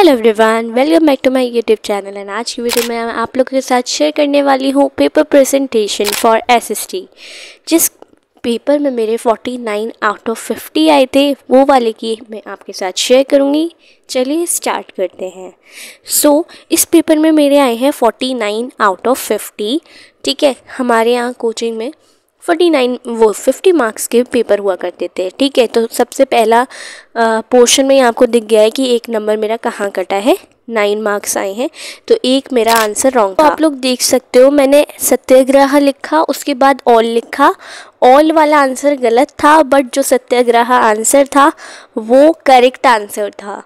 Hello everyone, welcome back to my YouTube channel. And आज की video में आप लोगों के साथ शेयर करने वाली हूँ पेपर प्रेजेंटेशन फॉर एसएसटी। जिस पेपर में मेरे 49 आउट ऑफ 50 आए थे वो वाले की मैं आपके साथ शेयर करूँगी। चलिए स्टार्ट करते हैं। इस पेपर में मेरे आए हैं 49 आउट ऑफ 50। ठीक है, हमारे यहाँ कोचिंग में 50 मार्क्स के पेपर हुआ करते थे। ठीक है, तो सबसे पहला पोर्शन में आपको दिख गया है कि एक नंबर मेरा कहाँ कटा है। 9 मार्क्स आए हैं, तो एक मेरा आंसर रॉन्ग था। आप लोग देख सकते हो मैंने सत्याग्रह लिखा, उसके बाद ऑल लिखा। ऑल वाला आंसर गलत था, बट जो सत्याग्रह आंसर था वो करेक्ट आंसर था।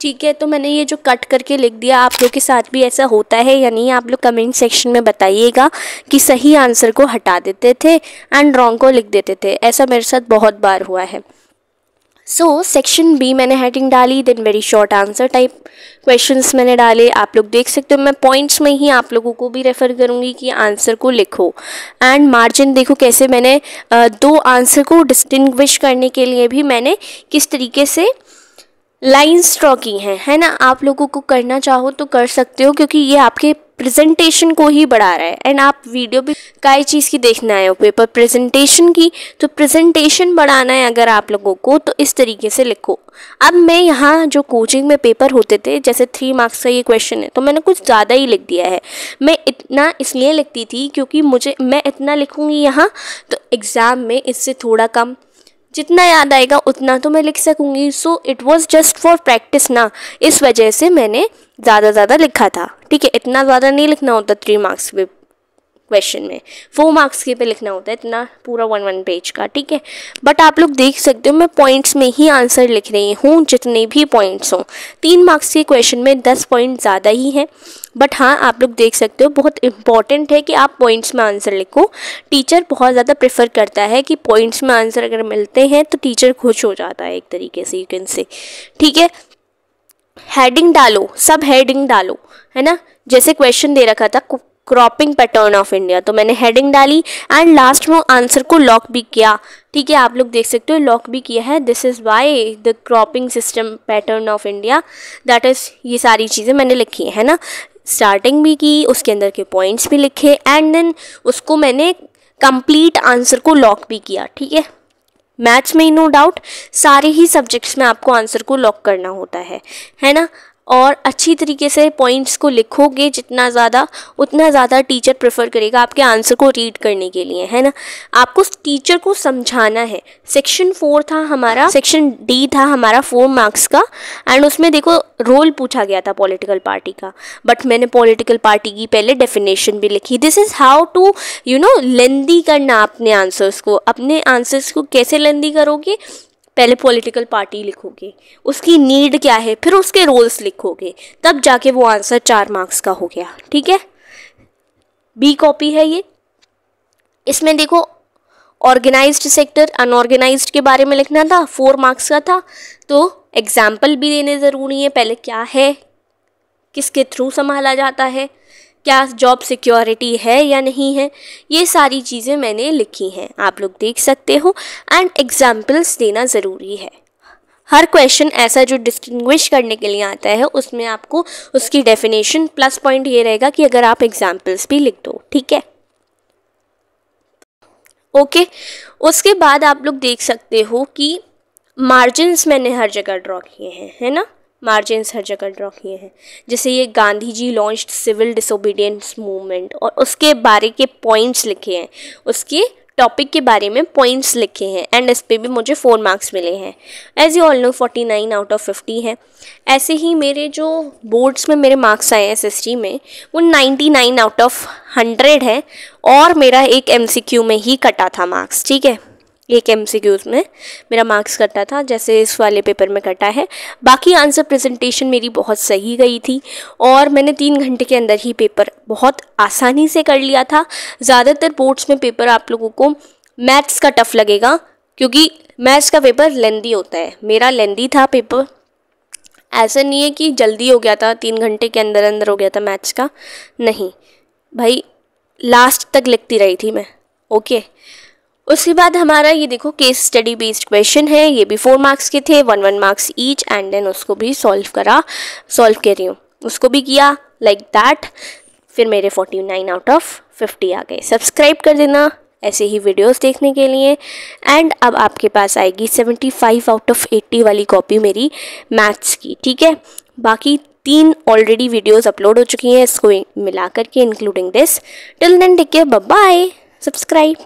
ठीक है, तो मैंने ये जो कट करके लिख दिया। आप लोग के साथ भी ऐसा होता है या नहीं, आप लोग कमेंट सेक्शन में बताइएगा कि सही आंसर को हटा देते थे एंड रॉन्ग को लिख देते थे। ऐसा मेरे साथ बहुत बार हुआ है। सेक्शन बी मैंने हेडिंग डाली, then very short answer type questions मैंने डाले। आप लोग देख सकते हो मैं पॉइंट्स में ही आप लोगों को भी रेफ़र करूँगी कि आंसर को लिखो। एंड मार्जिन देखो कैसे मैंने दो आंसर को डिस्टिंग्विश करने के लिए भी मैंने किस तरीके से लाइन्स ड्रॉ की हैं, है ना। आप लोगों को करना चाहो तो कर सकते हो, क्योंकि ये आपके प्रेजेंटेशन को ही बढ़ा रहा है। एंड आप वीडियो भी कई चीज़ की देखना है, पेपर प्रेजेंटेशन की, तो प्रेजेंटेशन बढ़ाना है अगर आप लोगों को तो इस तरीके से लिखो। अब मैं यहाँ जो कोचिंग में पेपर होते थे, जैसे 3 मार्क्स का ये क्वेश्चन है, तो मैंने कुछ ज़्यादा ही लिख दिया है। मैं इतना इसलिए लिखती थी क्योंकि मैं इतना लिखूँगी यहाँ तो एग्ज़ाम में इससे थोड़ा कम, जितना याद आएगा उतना तो मैं लिख सकूँगी। So it was just for practice ना, इस वजह से मैंने ज़्यादा लिखा था। ठीक है, इतना ज़्यादा नहीं लिखना होता 3 मार्क्स पे क्वेश्चन में, 4 मार्क्स के पे लिखना होता है इतना पूरा 1 पेज का। ठीक है, बट आप लोग देख सकते हो मैं पॉइंट्स में ही आंसर लिख रही हूँ, जितने भी पॉइंट्स हों। 3 मार्क्स के क्वेश्चन में 10 पॉइंट ज़्यादा ही हैं, बट हाँ आप लोग देख सकते हो बहुत इंपॉर्टेंट है कि आप पॉइंट्स में आंसर लिखो। टीचर बहुत ज़्यादा प्रेफर करता है कि पॉइंट्स में आंसर अगर मिलते हैं तो टीचर खुश हो जाता है एक तरीके से, यू कैन से। ठीक है, हेडिंग डालो, सब हेडिंग डालो, है ना। जैसे क्वेश्चन दे रखा था क्रॉपिंग पैटर्न ऑफ इंडिया, तो मैंने हेडिंग डाली एंड लास्ट में आंसर को लॉक भी किया। ठीक है, आप लोग देख सकते हो लॉक भी किया है। This is why the cropping system pattern of India, that is, ये सारी चीज़ें मैंने लिखी है ना। स्टार्टिंग भी की, उसके अंदर के पॉइंट्स भी लिखे एंड देन उसको मैंने कंप्लीट आंसर को लॉक भी किया। ठीक है, मैथ्स में नो डाउट सारे ही सब्जेक्ट्स में आपको आंसर को लॉक करना होता है ना। और अच्छी तरीके से पॉइंट्स को लिखोगे जितना ज़्यादा, उतना ज़्यादा टीचर प्रेफर करेगा आपके आंसर को रीड करने के लिए, है ना। आपको टीचर को समझाना है। सेक्शन डी था हमारा 4 मार्क्स का, एंड उसमें देखो रोल पूछा गया था पॉलिटिकल पार्टी का, बट मैंने पॉलिटिकल पार्टी की पहले डेफिनेशन भी लिखी। दिस इज़ हाउ टू लेंदी करना अपने आंसर्स को। अपने आंसर्स को कैसे लेंदी करोगे, पहले पॉलिटिकल पार्टी लिखोगे, उसकी नीड क्या है, फिर उसके रोल्स लिखोगे, तब जाके वो आंसर 4 मार्क्स का हो गया। ठीक है, बी कॉपी है ये। इसमें देखो ऑर्गेनाइज्ड सेक्टर अनऑर्गेनाइज्ड के बारे में लिखना था, 4 मार्क्स का था, तो एग्जाम्पल भी देने ज़रूरी है। पहले क्या है, किसके थ्रू संभाला जाता है, क्या जॉब सिक्योरिटी है या नहीं है, ये सारी चीज़ें मैंने लिखी हैं, आप लोग देख सकते हो। एंड एग्जाम्पल्स देना ज़रूरी है। हर क्वेश्चन ऐसा जो डिस्टिंग्विश करने के लिए आता है उसमें आपको उसकी डेफिनेशन प्लस पॉइंट ये रहेगा कि अगर आप एग्जाम्पल्स भी लिख दो। ठीक है, ओके। उसके बाद आप लोग देख सकते हो कि मार्जिन्स मैंने हर जगह ड्रॉ किए हैं, है ना। मार्जिन्स हर जगह ड्रॉ किए हैं। जैसे ये Gandhi ji launched civil disobedience movement, और उसके बारे के पॉइंट्स लिखे हैं, उसके टॉपिक के बारे में पॉइंट्स लिखे हैं, एंड इस पे भी मुझे 4 मार्क्स मिले हैं। As you all know 49 out of 50 हैं। ऐसे ही मेरे जो बोर्ड्स में मेरे मार्क्स आए हैं एसएसटी में, वो 99 आउट ऑफ 100 है, और मेरा एक एमसीक्यू में ही कटा था मार्क्स। ठीक है, एक एमसीक्यूज में मेरा मार्क्स कटा था, जैसे इस वाले पेपर में कटा है। बाकी आंसर प्रेजेंटेशन मेरी बहुत सही गई थी, और मैंने 3 घंटे के अंदर ही पेपर बहुत आसानी से कर लिया था। ज़्यादातर बोर्ड्स में पेपर आप लोगों को मैथ्स का टफ लगेगा, क्योंकि मैथ्स का पेपर लेंदी होता है। मेरा लेंदी था पेपर, ऐसा नहीं है कि जल्दी हो गया था, 3 घंटे के अंदर अंदर हो गया था मैथ्स का, नहीं भाई, लास्ट तक लिखती रही थी मैं। ओके, उसके बाद हमारा ये देखो केस स्टडी बेस्ड क्वेश्चन है, ये भी 4 मार्क्स के थे, 1 मार्क्स ईच, एंड देन उसको भी सॉल्व कर रही हूँ, उसको भी किया लाइक दैट। फिर मेरे 49 आउट ऑफ 50 आ गए। सब्सक्राइब कर देना ऐसे ही वीडियोस देखने के लिए। एंड अब आपके पास आएगी 75 आउट ऑफ 80 वाली कॉपी मेरी मैथ्स की, ठीक है। बाकी 3 ऑलरेडी वीडियोस अपलोड हो चुकी हैं इसको मिला करके, including this. Till then take care, bye bye, subscribe.